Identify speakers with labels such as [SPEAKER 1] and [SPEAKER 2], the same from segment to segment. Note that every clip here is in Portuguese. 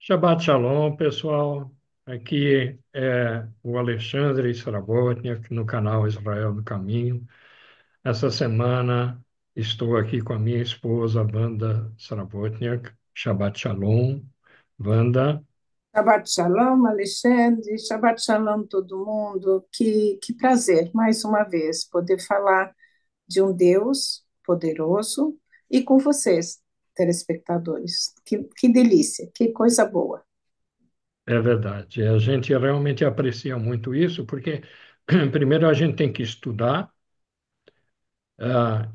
[SPEAKER 1] Shabbat Shalom, pessoal. Aqui é o Alexandre Srabotniak, no canal Israel do Caminho. Essa semana estou aqui com a minha esposa, Wanda Srabotniak. Shabbat Shalom, Wanda.
[SPEAKER 2] Shabbat Shalom, Alexandre. Shabbat Shalom, todo mundo. Que prazer, mais uma vez, poder falar de um Deus poderoso e com vocês, telespectadores. Que delícia, que coisa boa.
[SPEAKER 1] É verdade. A gente realmente aprecia muito isso, porque primeiro a gente tem que estudar,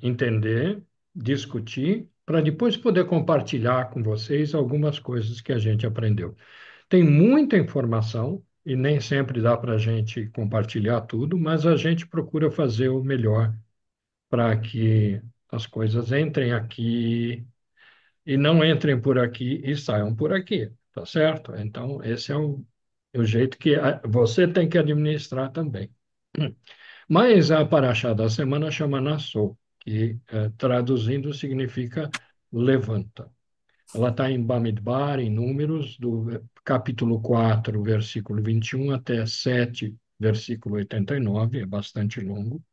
[SPEAKER 1] entender, discutir, para depois poder compartilhar com vocês algumas coisas que a gente aprendeu. Tem muita informação e nem sempre dá para a gente compartilhar tudo, mas a gente procura fazer o melhor para que as coisas entrem aqui e não entrem por aqui e saiam por aqui, tá certo? Então, esse é o jeito que você tem que administrar também. Mas a paraxá da semana chama Nassau, que traduzindo significa levanta. Ela está em Bamidbar, em Números, do capítulo 4, versículo 21 até 7, versículo 89, é bastante longo.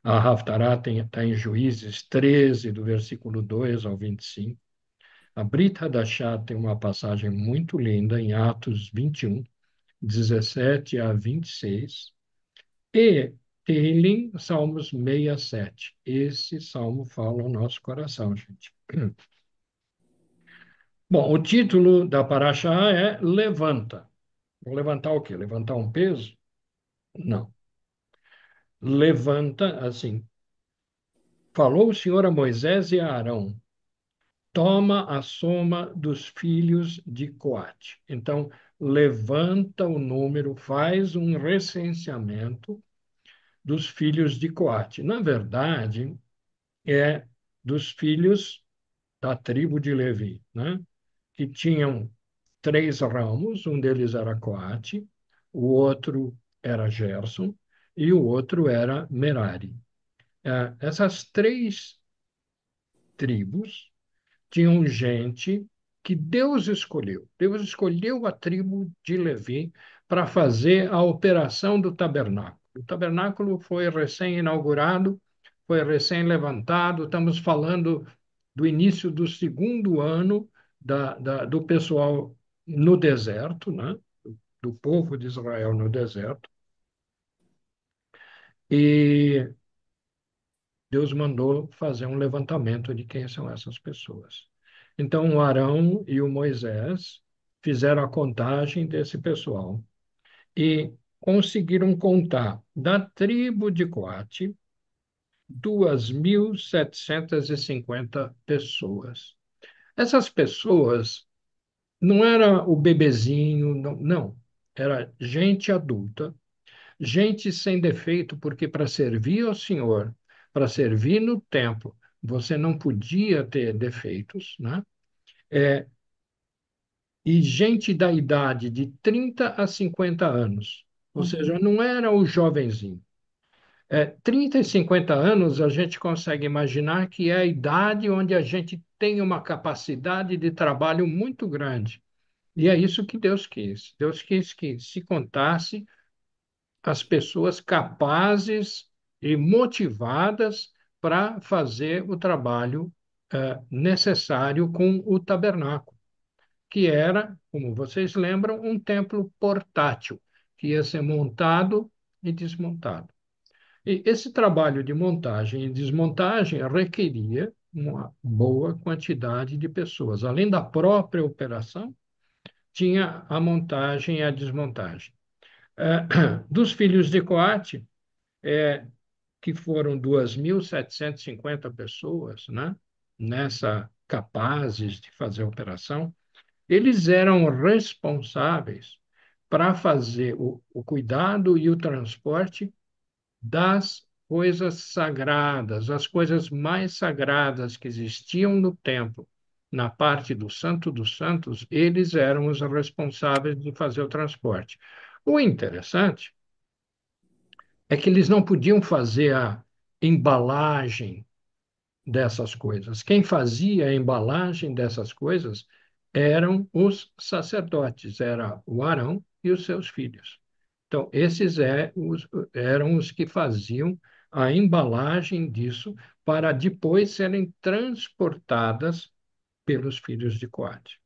[SPEAKER 1] A Haftará está em Juízes 13, do versículo 2 ao 25. A Brit Hadashah tem uma passagem muito linda em Atos 21, 17 a 26. E Tehillim, Salmos 67. Esse salmo fala ao nosso coração, gente. Bom, o título da paraxá é Levanta. Vou levantar o quê? Levantar um peso? Não. Levanta, assim, falou o Senhor a Moisés e a Arão, toma a soma dos filhos de Coate. Então, levanta o número, faz um recenseamento dos filhos de Coate. Na verdade, é dos filhos da tribo de Levi, né? Que tinham três ramos, um deles era Coate, o outro era Gerson e o outro era Merari. Essas três tribos tinham gente que Deus escolheu. Deus escolheu a tribo de Levi para fazer a operação do tabernáculo. O tabernáculo foi recém-inaugurado, foi recém-levantado. Estamos falando do início do segundo ano do pessoal no deserto, né? Do povo de Israel no deserto. E Deus mandou fazer um levantamento de quem são essas pessoas. Então, o Arão e o Moisés fizeram a contagem desse pessoal e conseguiram contar da tribo de Coate 2.750 pessoas. Essas pessoas não era o bebezinho, não, não. Era gente adulta, gente sem defeito, porque para servir ao Senhor, para servir no templo, você não podia ter defeitos, né? É, e gente da idade de 30 a 50 anos, ou seja,
[SPEAKER 2] Uhum.
[SPEAKER 1] não era o jovenzinho. 30 e 50 anos, a gente consegue imaginar que é a idade onde a gente tem uma capacidade de trabalho muito grande. E é isso que Deus quis. Deus quis que se contasse as pessoas capazes e motivadas para fazer o trabalho necessário com o tabernáculo, que era, como vocês lembram, um templo portátil, que ia ser montado e desmontado. E esse trabalho de montagem e desmontagem requeria uma boa quantidade de pessoas. Além da própria operação, tinha a montagem e a desmontagem. Dos filhos de Coate, que foram 2.750 pessoas, né, nessa capazes de fazer a operação, eles eram responsáveis para fazer o cuidado e o transporte das coisas sagradas, as coisas mais sagradas que existiam no templo. Na parte do Santo dos Santos, eles eram os responsáveis de fazer o transporte. O interessante é que eles não podiam fazer a embalagem dessas coisas. Quem fazia a embalagem dessas coisas eram os sacerdotes, era o Arão e os seus filhos. Então, eram os que faziam a embalagem disso para depois serem transportadas pelos filhos de Coate.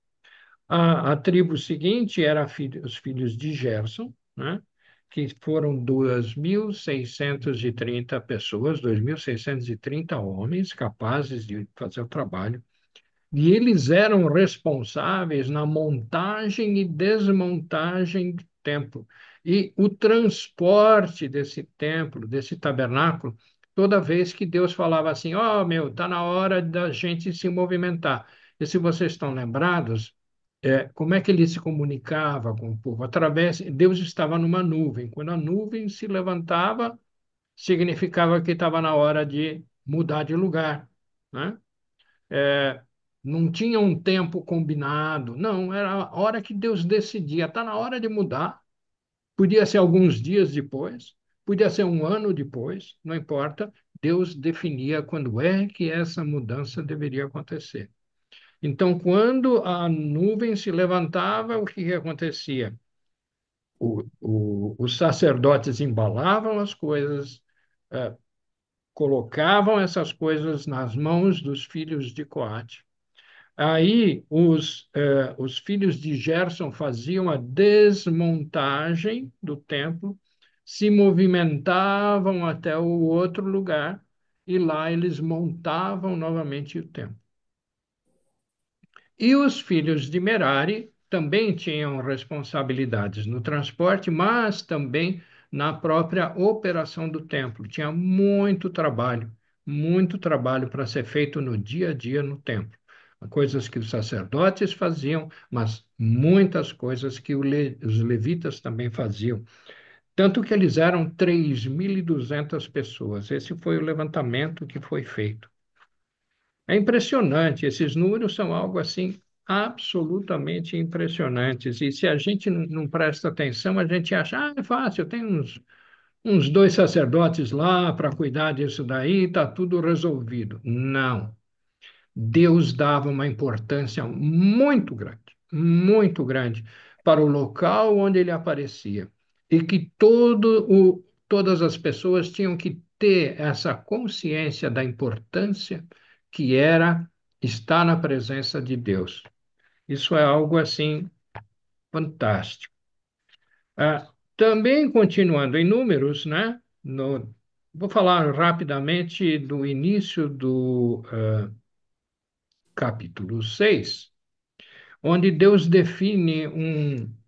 [SPEAKER 1] A tribo seguinte era os filhos de Gerson, né? Que foram 2.630 pessoas, 2.630 homens capazes de fazer o trabalho. E eles eram responsáveis na montagem e desmontagem do templo. E o transporte desse templo, desse tabernáculo, toda vez que Deus falava assim: Ó, meu, está na hora da gente se movimentar. E se vocês estão lembrados, como é que ele se comunicava com o povo? Deus estava numa nuvem. Quando a nuvem se levantava, significava que estava na hora de mudar de lugar, né? É, não tinha um tempo combinado, não, era a hora que Deus decidia, está na hora de mudar. Podia ser alguns dias depois, podia ser um ano depois, não importa. Deus definia quando é que essa mudança deveria acontecer. Então, quando a nuvem se levantava, o que acontecia? Os sacerdotes embalavam as coisas, eh, colocavam essas coisas nas mãos dos filhos de Coate. Aí os filhos de Gerson faziam a desmontagem do templo, se movimentavam até o outro lugar e lá eles montavam novamente o templo. E os filhos de Merari também tinham responsabilidades no transporte, mas também na própria operação do templo. Tinha muito trabalho para ser feito no dia a dia no templo. Coisas que os sacerdotes faziam, mas muitas coisas que os levitas também faziam. Tanto que eles eram 3.200 pessoas. Esse foi o levantamento que foi feito. É impressionante, esses números são algo assim absolutamente impressionantes. E se a gente não presta atenção, a gente acha, é fácil, tem uns dois sacerdotes lá para cuidar disso daí, está tudo resolvido. Não. Deus dava uma importância muito grande para o local onde ele aparecia. E que todas as pessoas tinham que ter essa consciência da importância que era estar na presença de Deus. Isso é algo assim fantástico. Também continuando em números, né? Vou falar rapidamente do início do capítulo 6, onde Deus define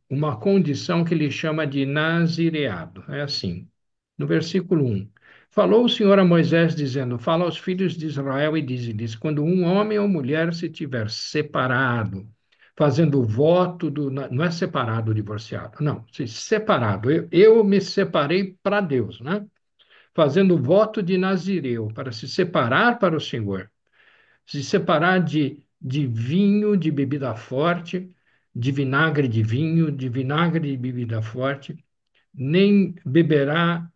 [SPEAKER 1] uma condição que ele chama de nazireado. É assim, no versículo 1. Falou o Senhor a Moisés, dizendo: Fala aos filhos de Israel e diz-lhes: Quando um homem ou mulher se tiver separado, fazendo voto não é separado, divorciado, não, se separado. Eu me separei para Deus, né? Fazendo voto de Nazireu, para se separar para o Senhor, se separar de vinho, de bebida forte, de vinagre de vinho, de vinagre de bebida forte, nem beberá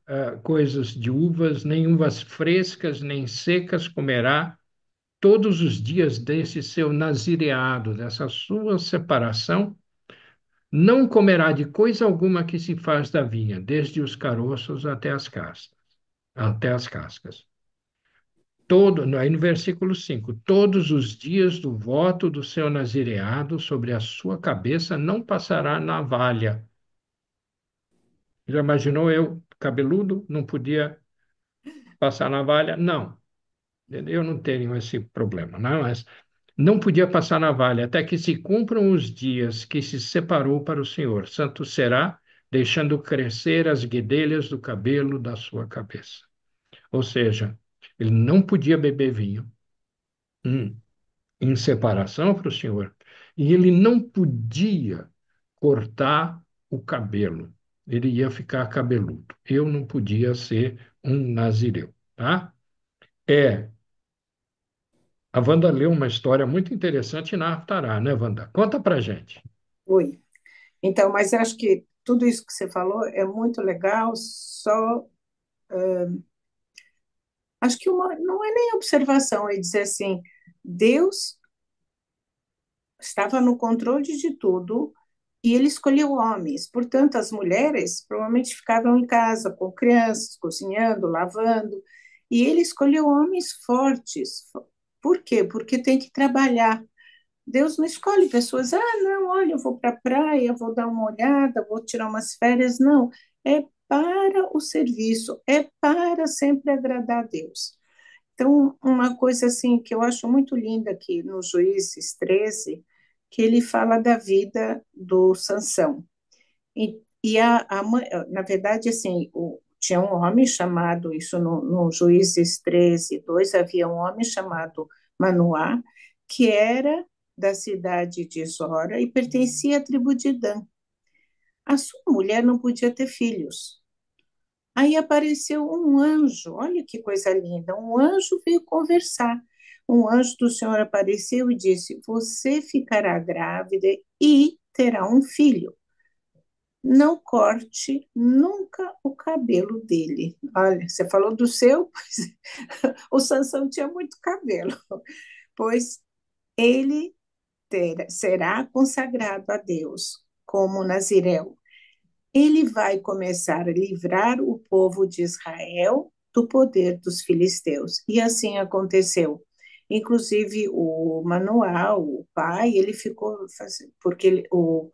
[SPEAKER 1] coisas de uvas, nem uvas frescas, nem secas comerá todos os dias desse seu nazireado, dessa sua separação, não comerá de coisa alguma que se faz da vinha, desde os caroços até as cascas. Aí no versículo 5, todos os dias do voto do seu nazireado sobre a sua cabeça não passará navalha. Já imaginou eu, cabeludo, não podia passar navalha? Não, eu não tenho esse problema, não, mas não podia passar navalha até que se cumpram os dias que se separou para o Senhor. Santo será, deixando crescer as guedelhas do cabelo da sua cabeça. Ou seja, ele não podia beber vinho. Em separação para o Senhor, e ele não podia cortar o cabelo, ele ia ficar cabeludo. Eu não podia ser um nazireu, tá? É, a Wanda leu uma história muito interessante na Haftará, né, Wanda? Conta pra gente.
[SPEAKER 2] Oi. Então, mas eu acho que tudo isso que você falou é muito legal, só acho que não é nem observação, é dizer assim, Deus estava no controle de tudo e ele escolheu homens. Portanto, as mulheres provavelmente ficavam em casa com crianças, cozinhando, lavando, e ele escolheu homens fortes. Por quê? Porque tem que trabalhar. Deus não escolhe pessoas, não, olha, eu vou para a praia, vou dar uma olhada, vou tirar umas férias. Não, é para o serviço, é para sempre agradar a Deus. Então, uma coisa assim que eu acho muito linda aqui no Juízes 13, que ele fala da vida do Sansão. Na verdade, assim, tinha um homem chamado, isso no Juízes 13, 2, havia um homem chamado Manoá, que era da cidade de Zora e pertencia à tribo de Dan. A sua mulher não podia ter filhos. Aí apareceu um anjo, olha que coisa linda, um anjo veio conversar. Um anjo do Senhor apareceu e disse: Você ficará grávida e terá um filho. Não corte nunca o cabelo dele. Olha, você falou do seu, o Sansão tinha muito cabelo, pois ele será consagrado a Deus como Nazireu. Ele vai começar a livrar o povo de Israel do poder dos filisteus. E assim aconteceu. Inclusive, o Manoá, o pai, ele ficou, porque o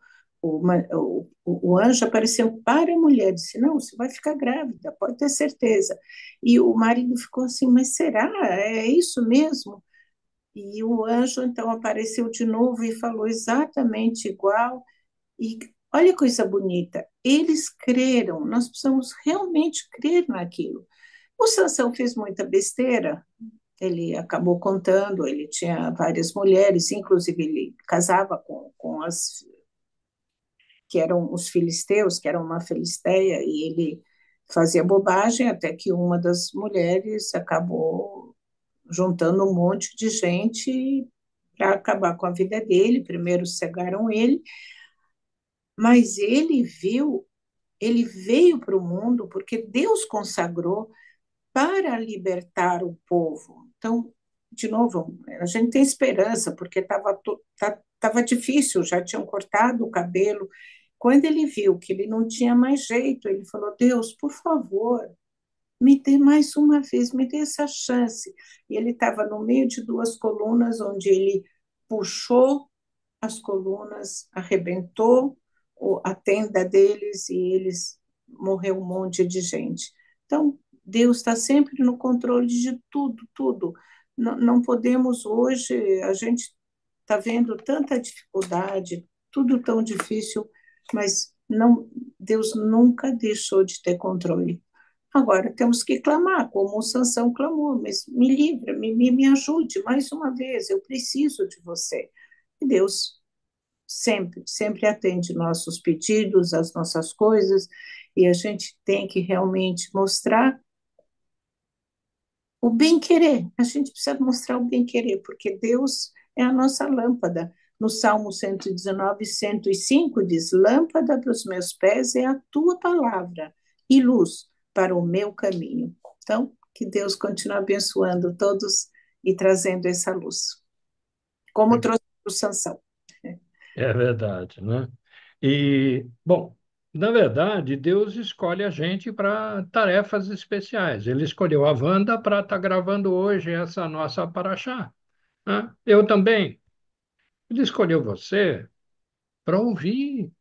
[SPEAKER 2] anjo apareceu para a mulher, disse: Não, você vai ficar grávida, pode ter certeza. E o marido ficou assim: Mas será? É isso mesmo? E o anjo então apareceu de novo e falou exatamente igual. E olha que coisa bonita, eles creram, nós precisamos realmente crer naquilo. O Sansão fez muita besteira, ele acabou contando, ele tinha várias mulheres, inclusive ele casava com as que eram os filisteus, que eram uma filisteia, e ele fazia bobagem até que uma das mulheres acabou juntando um monte de gente para acabar com a vida dele. Primeiro cegaram ele, mas ele veio para o mundo porque Deus consagrou para libertar o povo. Então, de novo, a gente tem esperança, porque tava difícil, já tinham cortado o cabelo. Quando ele viu que ele não tinha mais jeito, ele falou: Deus, por favor, me dê mais uma vez, me dê essa chance. E ele estava no meio de duas colunas, onde ele puxou as colunas, arrebentou a tenda deles e eles morreu um monte de gente. Então, Deus está sempre no controle de tudo, tudo. Não, não podemos hoje, a gente está vendo tanta dificuldade, tudo tão difícil, mas não, Deus nunca deixou de ter controle. Agora temos que clamar, como o Sansão clamou, mas me livra, me ajude mais uma vez, eu preciso de você. E Deus sempre atende nossos pedidos, as nossas coisas, e a gente tem que realmente mostrar o bem-querer. A gente precisa mostrar o bem-querer, porque Deus é a nossa lâmpada. No Salmo 119, 105 diz: Lâmpada para os meus pés é a tua palavra e luz para o meu caminho. Então, que Deus continue abençoando todos e trazendo essa luz, como trouxe para o Sansão.
[SPEAKER 1] É verdade, né? E, bom, na verdade, Deus escolhe a gente para tarefas especiais. Ele escolheu a Wanda para estar gravando hoje essa nossa paraxá, né? Eu também. Ele escolheu você para ouvir,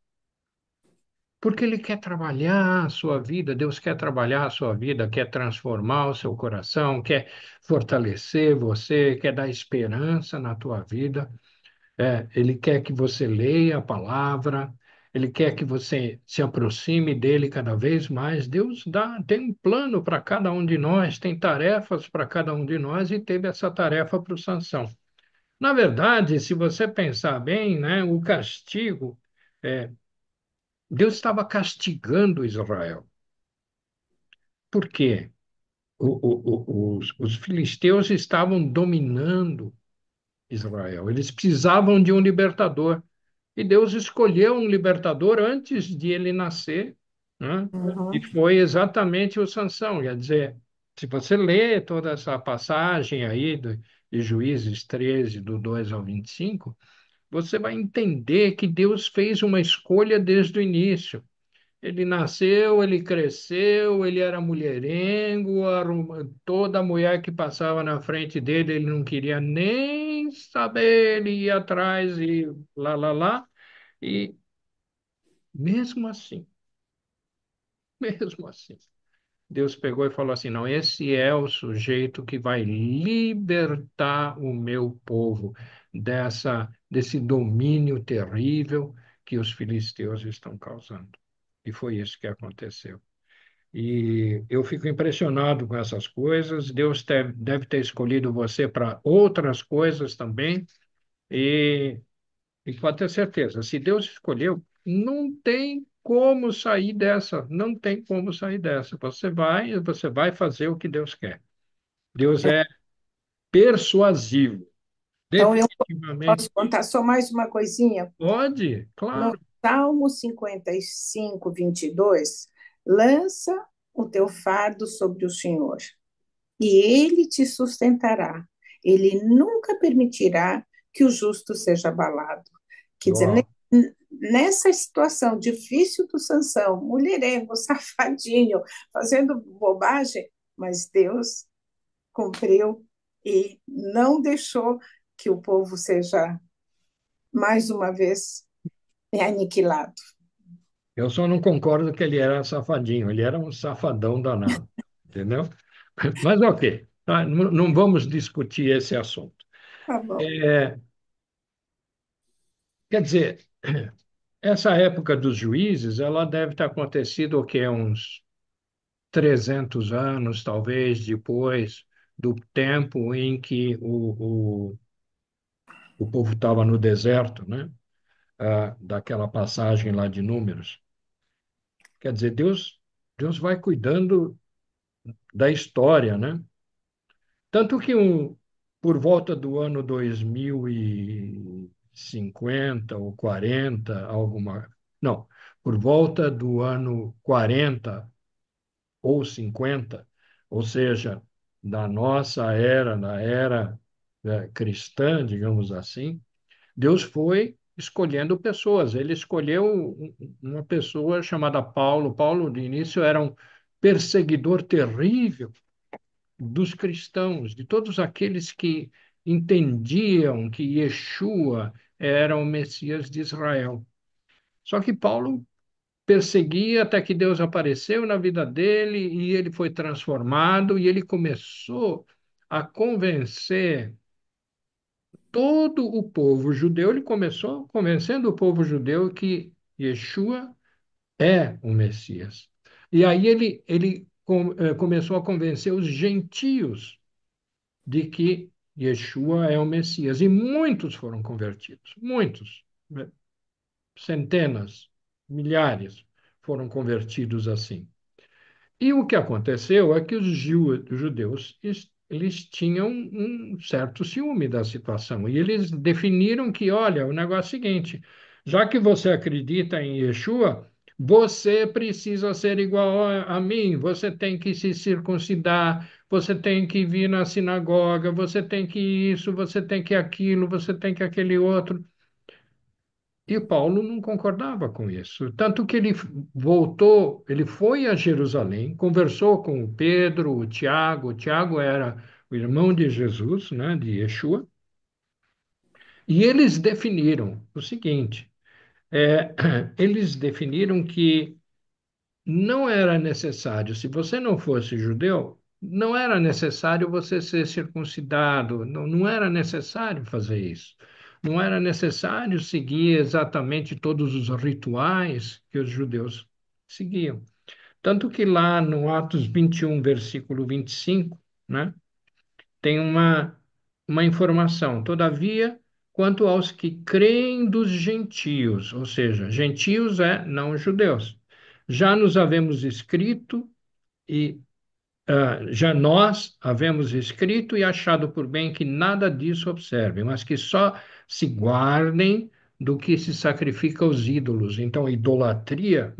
[SPEAKER 1] porque Ele quer trabalhar a sua vida. Deus quer trabalhar a sua vida, quer transformar o seu coração, quer fortalecer você, quer dar esperança na tua vida. Ele quer que você leia a palavra, ele quer que você se aproxime dele cada vez mais. Deus tem um plano para cada um de nós, tem tarefas para cada um de nós e teve essa tarefa para o Sansão. Na verdade, se você pensar bem, né, o castigo, é, Deus estava castigando Israel. Por quê? Os filisteus estavam dominando Israel. Eles precisavam de um libertador. E Deus escolheu um libertador antes de ele nascer, né? E
[SPEAKER 2] Uhum.
[SPEAKER 1] foi exatamente o Sansão. Quer dizer, se você lê toda essa passagem aí de Juízes 13, do 2 ao 25, você vai entender que Deus fez uma escolha desde o início. Ele nasceu, ele cresceu, ele era mulherengo, toda mulher que passava na frente dele, ele não queria nem saber, ele ia atrás e lá, lá, lá. E mesmo assim, mesmo assim, Deus pegou e falou assim: não, esse é o sujeito que vai libertar o meu povo desse domínio terrível que os filisteus estão causando. E foi isso que aconteceu. E eu fico impressionado com essas coisas. Deus deve ter escolhido você para outras coisas também. E, e pode ter certeza, se Deus escolheu, não tem como sair dessa. Não tem como sair dessa. Você vai fazer o que Deus quer. Deus é persuasivo.
[SPEAKER 2] Então, eu
[SPEAKER 1] Definitivamente
[SPEAKER 2] posso contar só mais uma coisinha?
[SPEAKER 1] pode,
[SPEAKER 2] No
[SPEAKER 1] claro.
[SPEAKER 2] Salmo 55, 22, lança o teu fardo sobre o Senhor, e ele te sustentará. Ele nunca permitirá que o justo seja abalado. Quer dizer,
[SPEAKER 1] Ó,
[SPEAKER 2] nessa situação difícil do Sansão, mulherengo, safadinho, fazendo bobagem, mas Deus cumpriu e não deixou que o povo seja, mais uma vez, aniquilado.
[SPEAKER 1] eu só não concordo que ele era safadinho, ele era um safadão danado, entendeu? Mas ok, tá? Não vamos discutir esse assunto.
[SPEAKER 2] Tá bom.
[SPEAKER 1] É, quer dizer, essa época dos juízes, ela deve ter acontecido o quê? Uns 300 anos, talvez, depois do tempo em que o povo estava no deserto, né? Daquela passagem lá de Números. Quer dizer, Deus vai cuidando da história, né? Tanto que por volta do ano 2050 ou 40, alguma. Não, por volta do ano 40 ou 50, ou seja, da nossa era, na era cristã, digamos assim, Deus foi escolhendo pessoas. Ele escolheu uma pessoa chamada Paulo. Paulo, de início, era um perseguidor terrível dos cristãos, de todos aqueles que entendiam que Yeshua era o Messias de Israel. Só que Paulo perseguia até que Deus apareceu na vida dele e ele foi transformado e ele começou a convencer todo o povo judeu. Ele começou convencendo o povo judeu que Yeshua é o Messias. E aí ele começou a convencer os gentios de que Yeshua é o Messias. E muitos foram convertidos, muitos, né? Centenas, milhares foram convertidos assim. E o que aconteceu é que os judeus eles tinham um certo ciúme da situação e eles definiram que, olha, o negócio é o seguinte, já que você acredita em Yeshua, você precisa ser igual a mim, você tem que se circuncidar, você tem que vir na sinagoga, você tem que isso, você tem que aquilo, você tem que aquele outro. E Paulo não concordava com isso. Tanto que ele voltou, ele foi a Jerusalém, conversou com o Pedro, o Tiago. O Tiago era o irmão de Jesus, né, de Yeshua. E eles definiram o seguinte: eles definiram que não era necessário, se você não fosse judeu, não era necessário você ser circuncidado, não era necessário fazer isso. Não era necessário seguir exatamente todos os rituais que os judeus seguiam. Tanto que lá no Atos 21, versículo 25, né, tem uma informação. Todavia, quanto aos que creem dos gentios, ou seja, gentios é não judeus, já nos havemos escrito e já nós havemos escrito e achado por bem que nada disso observem, mas que só se guardem do que se sacrifica aos ídolos. Então, idolatria,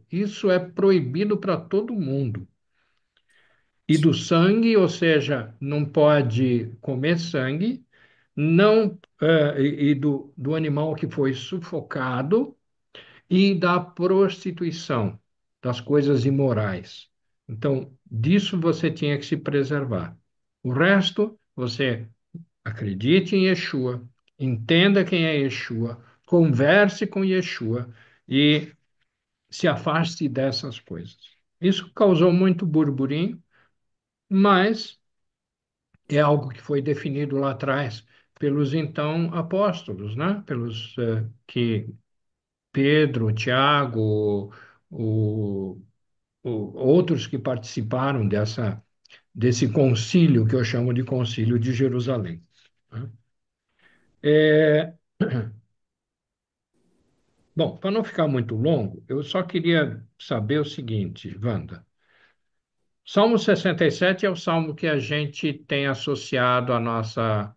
[SPEAKER 1] isso é proibido para todo mundo. E do sangue, ou seja, não pode comer sangue, não e do animal que foi sufocado e da prostituição, das coisas imorais. Então, disso você tinha que se preservar. O resto, você acredite em Yeshua, entenda quem é Yeshua, converse com Yeshua e se afaste dessas coisas. Isso causou muito burburinho, mas é algo que foi definido lá atrás pelos então apóstolos, né? Pelos que Pedro, Tiago, o, outros que participaram desse concílio que eu chamo de Concílio de Jerusalém, né? É, bom, para não ficar muito longo, eu só queria saber o seguinte, Wanda. Salmo 67 é o salmo que a gente tem associado à nossa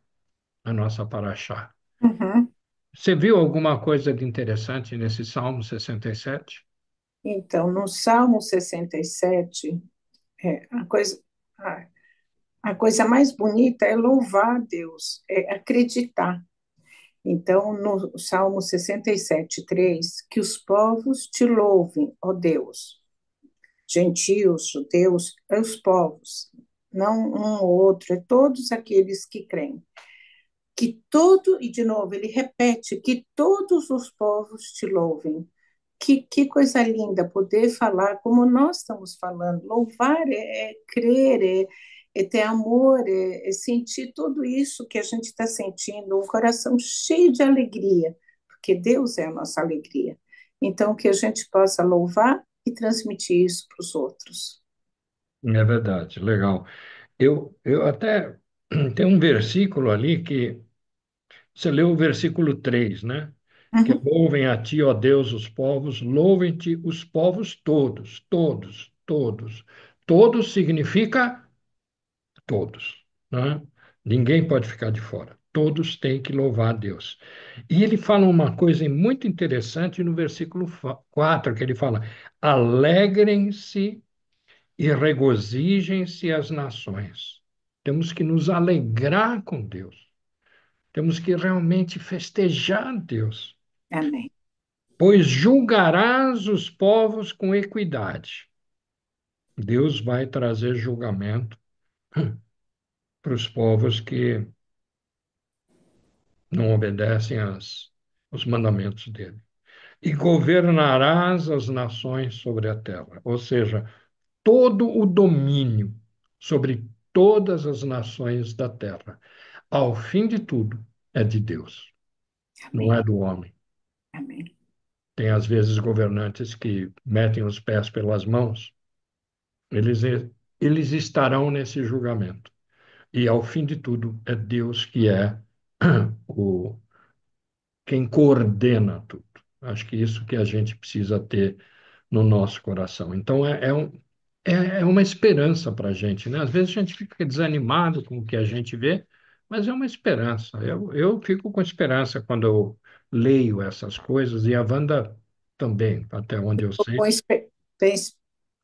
[SPEAKER 1] paraxá.
[SPEAKER 2] Uhum.
[SPEAKER 1] Você viu alguma coisa de interessante nesse Salmo 67?
[SPEAKER 2] Então, no Salmo 67, a coisa, a, a coisa mais bonita é louvar a Deus, é acreditar. Então, no Salmo 67, 3, que os povos te louvem, ó Deus. Gentios, judeus, é os povos, não um ou outro, é todos aqueles que creem. Que todo, e de novo, ele repete, que todos os povos te louvem. Que coisa linda poder falar como nós estamos falando. Louvar é crer, é ter amor, é sentir tudo isso que a gente está sentindo, um coração cheio de alegria, porque Deus é a nossa alegria. Então, que a gente possa louvar e transmitir isso para os outros.
[SPEAKER 1] É verdade, legal. Eu até tem um versículo ali que você leu o versículo 3, né? Que é,
[SPEAKER 2] Uhum.
[SPEAKER 1] louvem a ti, ó Deus, os povos, louvem-te os povos todos, todos, todos. Todos significa todos, né? Ninguém pode ficar de fora. Todos têm que louvar a Deus. E ele fala uma coisa muito interessante no versículo 4, que ele fala: alegrem-se e regozijem-se as nações. Temos que nos alegrar com Deus. Temos que realmente festejar Deus,
[SPEAKER 2] Amém.
[SPEAKER 1] pois julgarás os povos com equidade. Deus vai trazer julgamento para os povos que não obedecem aos mandamentos dele. E governarás as nações sobre a terra, ou seja, todo o domínio sobre todas as nações da terra. Ao fim de tudo, é de Deus, não é
[SPEAKER 2] Amém.
[SPEAKER 1] do homem.
[SPEAKER 2] Amém.
[SPEAKER 1] Tem, às vezes, governantes que metem os pés pelas mãos, eles, eles estarão nesse julgamento. E, ao fim de tudo, é Deus que é o, quem coordena tudo. Acho que isso que a gente precisa ter no nosso coração. Então, é uma esperança para a gente, né? Às vezes a gente fica desanimado com o que a gente vê, mas é uma esperança. Eu fico com esperança quando eu leio essas coisas, e a Wanda também, até onde eu sei.
[SPEAKER 2] Com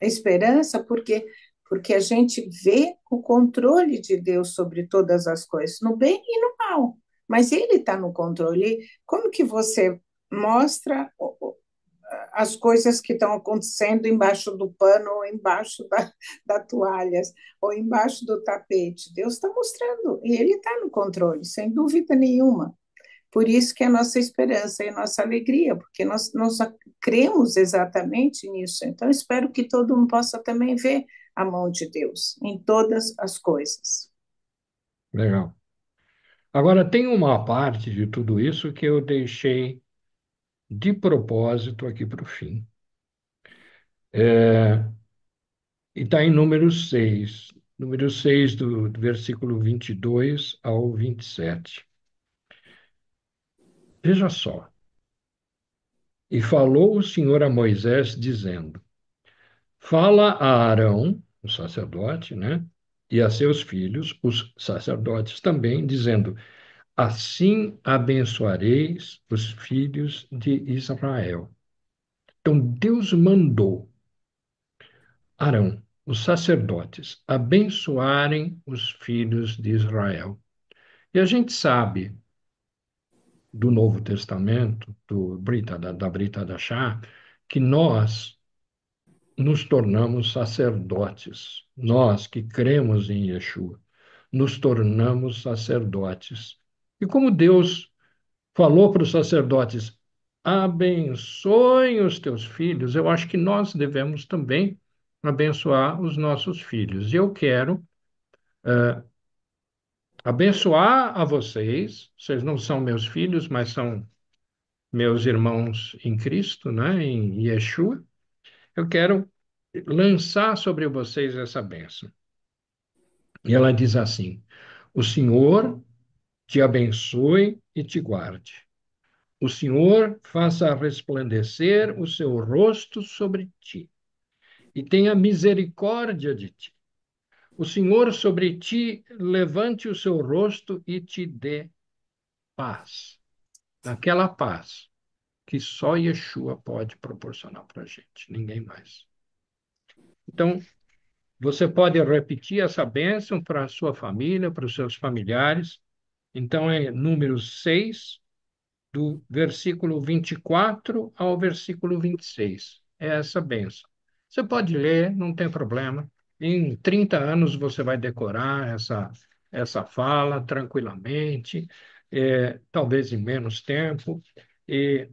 [SPEAKER 2] esperança, porque a gente vê o controle de Deus sobre todas as coisas, no bem e no mal. Mas Ele está no controle. Como que você mostra as coisas que estão acontecendo embaixo do pano, ou embaixo da toalha, ou embaixo do tapete? Deus está mostrando, e Ele está no controle, sem dúvida nenhuma. Por isso que é a nossa esperança e a nossa alegria, porque nós cremos exatamente nisso. Então, espero que todo mundo possa também ver a mão de Deus em todas as coisas.
[SPEAKER 1] Legal. Agora, tem uma parte de tudo isso que eu deixei de propósito aqui para o fim. É, e está em número 6 do versículo 22 ao 27. Veja só. E falou o Senhor a Moisés, dizendo: fala a Arão, o sacerdote, né? E a seus filhos, os sacerdotes também, dizendo: assim abençoareis os filhos de Israel. Então Deus mandou Arão, os sacerdotes, abençoarem os filhos de Israel. E a gente sabe do Novo Testamento, da Brita da Chá, que nós nos tornamos sacerdotes. Nós que cremos em Yeshua, nos tornamos sacerdotes. E como Deus falou para os sacerdotes, abençoem os teus filhos, eu acho que nós devemos também abençoar os nossos filhos. E eu quero abençoar a vocês. Vocês não são meus filhos, mas são meus irmãos em Cristo, né, em Yeshua. Eu quero lançar sobre vocês essa bênção. E ela diz assim: o Senhor te abençoe e te guarde. O Senhor faça resplandecer o seu rosto sobre ti e tenha misericórdia de ti. O Senhor sobre ti levante o seu rosto e te dê paz. Aquela paz que só Yeshua pode proporcionar para a gente, ninguém mais. Então, você pode repetir essa bênção para a sua família, para os seus familiares. Então, é número 6 do versículo 24 ao versículo 26. É essa bênção. Você pode ler, não tem problema. Em 30 anos você vai decorar essa fala tranquilamente, talvez em menos tempo. E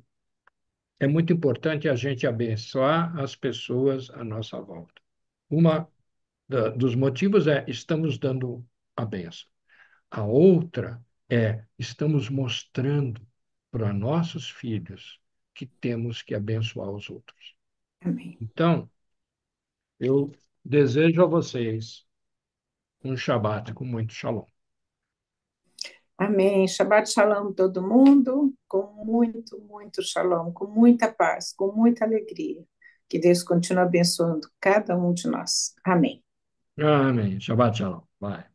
[SPEAKER 1] é muito importante a gente abençoar as pessoas à nossa volta. Uma dos motivos é estamos dando a bênção. A outra é estamos mostrando para nossos filhos que temos que abençoar os outros.
[SPEAKER 2] Amém.
[SPEAKER 1] Então, eu desejo a vocês um Shabat com muito shalom.
[SPEAKER 2] Amém. Shabbat shalom todo mundo, com muito, muito shalom, com muita paz, com muita alegria. Que Deus continue abençoando cada um de nós. Amém.
[SPEAKER 1] Amém. Shabbat shalom. Bye.